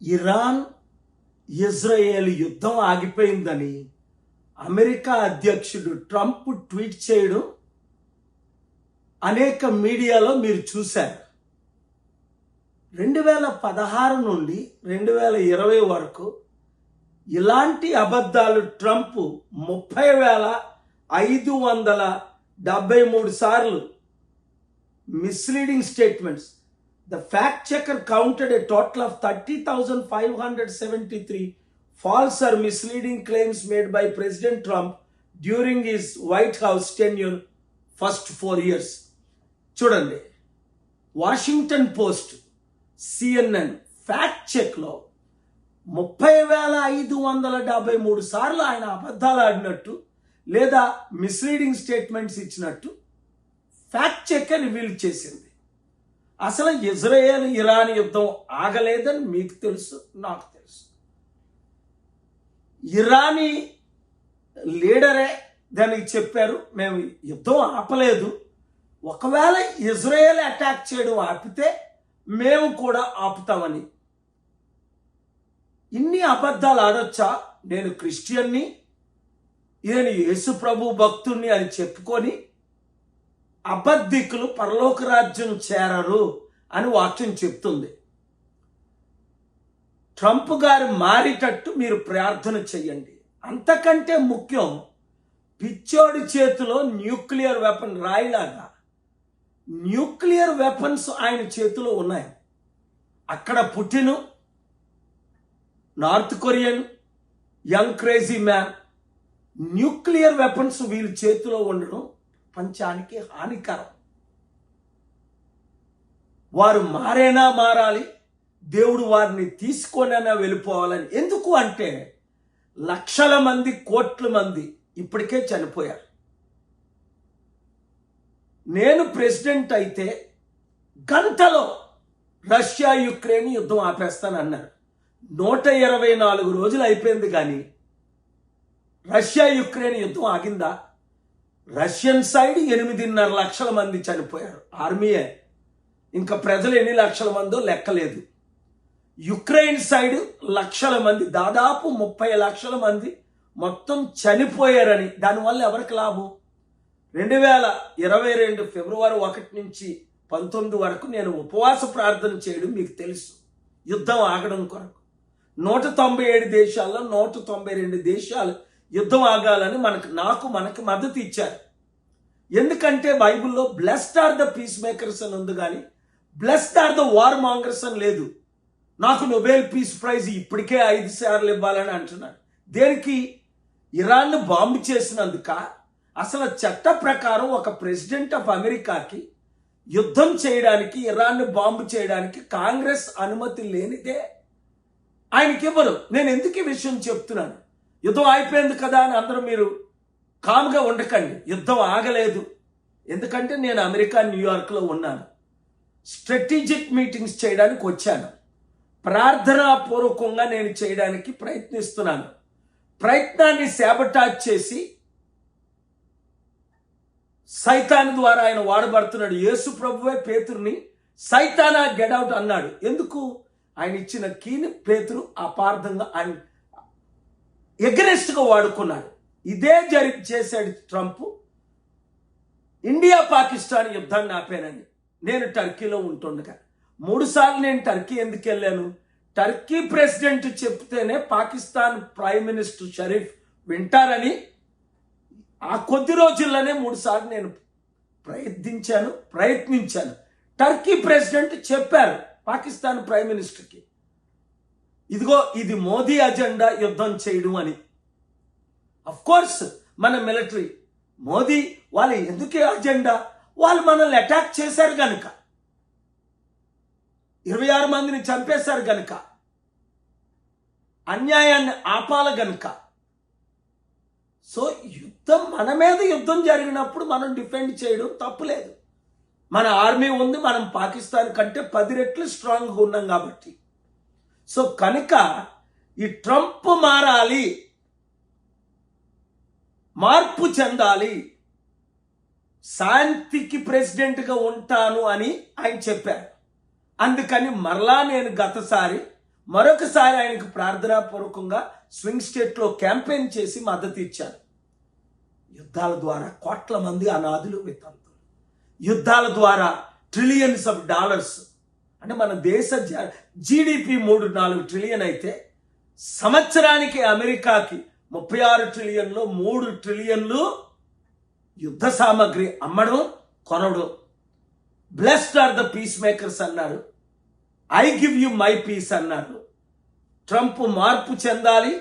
Iran Israel యుద్ధం ఆగిపోయిందని America అధ్యక్షుడు Trump tweet చేయడం అనేక మీడియాలో మీరు చూశారు. 2016 నుండి 2020 వరకు ఇలాంటి అబద్ధాలు ట్రంప్ 30,573 సార్లు misleading statements. The fact checker counted a total of 30,573 false or misleading claims made by President Trump during his White House tenure first 4 years. చూడండి, వాషింగ్టన్ పోస్ట్, CNN ఫ్యాక్ట్ చెక్లో 30,573 సార్లు ఆయన అబద్ధాలు ఆడినట్టు లేదా మిస్లీడింగ్ స్టేట్మెంట్స్ ఇచ్చినట్టు fact చెక్కర్ reveal చేసింది. అసలు Israel Iran యుద్ధం ఆగలేదని మీకు తెలుసు, నాకు తెలుసు. ఇరానీ లీడరే దానికి చెప్పారు, మేము యుద్ధం ఆపలేదు, ఒకవేళ ఇజ్రాయేల్ అటాక్ చేయడం ఆపితే మేము కూడా ఆపుతామని. ఇన్ని అబద్ధాలు ఆడొచ్చా? నేను క్రిస్టియన్ని, నేను యేసు ప్రభు భక్తుణ్ణి అని చెప్పుకొని అబద్ధికులు పరలోక రాజ్యం చేరరు అని వాక్యం చెప్తుంది. ట్రంప్ గారు మారేటట్టు మీరు ప్రార్థన చెయ్యండి. అంతకంటే ముఖ్యం, పిచ్చోడి చేతిలో న్యూక్లియర్ వెపన్ రాయిలాగా న్యూక్లియర్ వెపన్స్ ఆయన చేతిలో ఉన్నాయి. అక్కడ Putin, north Korean young crazy man, nuclear weapons వీళ్ళ చేతిలో ఉండడం ప్రపంచానికి హానికరం. వారు మారేనా మారాలి, దేవుడు వారిని తీసుకొనైనా వెళ్ళిపోవాలని. ఎందుకు అంటే లక్షల మంది, కోట్ల మంది ఇప్పటికే చనిపోయారు. నేను ప్రెసిడెంట్ అయితే గంటలో రష్యా యుక్రెయిన్ యుద్ధం ఆపేస్తానన్నారు. 124 రోజులు అయిపోయింది, కానీ రష్యా యుక్రెయిన్ యుద్ధం ఆగిందా? రష్యన్ సైడ్ 8.5 లక్షల మంది చనిపోయారు, ఆర్మీయే. ఇంకా ప్రజలు ఎన్ని లక్షల మందో లెక్కలేదు. యుక్రెయిన్ సైడ్ లక్షల మంది, దాదాపు 30 లక్షల మంది మొత్తం చనిపోయారని. దానివల్ల ఎవరికి లాభం? 2022 ఫిబ్రవరి 1 నుంచి 19 వరకు నేను ఉపవాస ప్రార్థన చేయడం మీకు తెలుసు, యుద్ధం ఆగడం కొరకు. 197 దేశాల్లో 192 దేశాలు యుద్ధం ఆగాలని మనకు మద్దతు ఇచ్చారు. ఎందుకంటే బైబిల్లో blessed are the peace makers అని ఉంది, కానీ blessed are the war mongers అని లేదు. నాకు నోబెల్ పీస్ ప్రైజ్ ఇప్పటికే 5 సార్లు ఇవ్వాలని అంటున్నాడు. దేనికి? ఇరాన్ బాంబు చేసినందుక? అసలు చట్ట ప్రకారం ఒక ప్రెసిడెంట్ ఆఫ్ అమెరికాకి యుద్ధం చేయడానికి, ఇరాన్ బాంబు చేయడానికి కాంగ్రెస్ అనుమతి లేనిదే ఆయనకి ఇవ్వరు. నేను ఎందుకు ఈ విషయం చెప్తున్నాను? యుద్ధం అయిపోయింది కదా అని అందరూ మీరు కామ్గా ఉండకండి. యుద్ధం ఆగలేదు. ఎందుకంటే నేను అమెరికా, న్యూయార్క్లో ఉన్నాను. స్ట్రాటజిక్ మీటింగ్స్ చేయడానికి వచ్చాను. ప్రార్థనాపూర్వకంగా నేను చేయడానికి ప్రయత్నిస్తున్నాను. ప్రయత్నాన్ని శాబటాజ్ చేసి సైతాన్ ద్వారా ఆయన వాడబడుతున్నాడు. యేసు ప్రభువే పేతురుని సైతానా గెట్ అవుట్ అన్నాడు. ఎందుకు? ఆయన ఇచ్చిన కీని పేతురు అపార్థంగా ఆయన ఎగరెస్ట్గా వాడుకున్నాడు. ఇదే చేశాడు ట్రంప్. ఇండియా పాకిస్తాన్ యుద్ధాన్ని ఆపానని నేను టర్కీలో ఉంటుండగా 3 సార్లు నేను టర్కీ ఎందుకు వెళ్ళాను? టర్కీ ప్రెసిడెంట్ చెప్తేనే పాకిస్తాన్ ప్రైమ్ మినిస్టర్ షరీఫ్ వింటారని ఆ కొద్ది రోజుల్లోనే 3 సార్లు నేను ప్రయత్నించాను. టర్కీ ప్రెసిడెంట్ చెప్పారు పాకిస్తాన్ ప్రైమ్ మినిస్టర్కి, ఇదిగో ఇది మోదీ అజెండా యుద్ధం చేయడం అని. అఫ్ కోర్స్ మన మిలిటరీ, మోదీ వాళ్ళు ఎందుకే అజెండా? వాళ్ళు మనల్ని అటాక్ చేశారు గనుక, 26 మందిని చంపేశారు గనుక, అన్యాయాన్ని ఆపాల గనుక. సో యుద్ధం, మన మీద యుద్ధం జరిగినప్పుడు మనం డిఫెండ్ చేయడం తప్పులేదు. మన ఆర్మీ ఉంది, మనం పాకిస్తాన్ కంటే 10 రెట్లు స్ట్రాంగ్గా ఉన్నాం కాబట్టి. సో కనుక ఈ ట్రంప్ మారాలి, మార్పు చెందాలి, శాంతికి ప్రెసిడెంట్గా ఉంటాను అని ఆయన చెప్పారు. అందుకని మరలా నేను గతసారి మరొకసారి ఆయనకు ప్రార్థనాపూర్వకంగా స్వింగ్ స్టేట్లో క్యాంపెయిన్ చేసి మద్దతు ఇచ్చారు. యుద్ధాల ద్వారా కోట్ల మంది అనాథులు వితంతులు, యుద్ధాల ద్వారా ట్రిలియన్స్ ఆఫ్ డాలర్స్, అంటే మన దేశ జీడిపి 3-4 ట్రిలియన్ అయితే సంవత్సరానికి అమెరికాకి 36 ట్రిలియన్లో 3 ట్రిలియన్లు యుద్ధ సామాగ్రి అమ్మడం, కొనడం. Blessed are the peace makers అన్నారు. I give you my peace అన్నారు. ట్రంప్ మార్పు చెందాలి,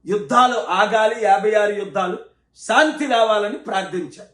యుద్ధాలు ఆగాలి, 56 యుద్ధాలు శాంతి రావాలని ప్రార్థించారు.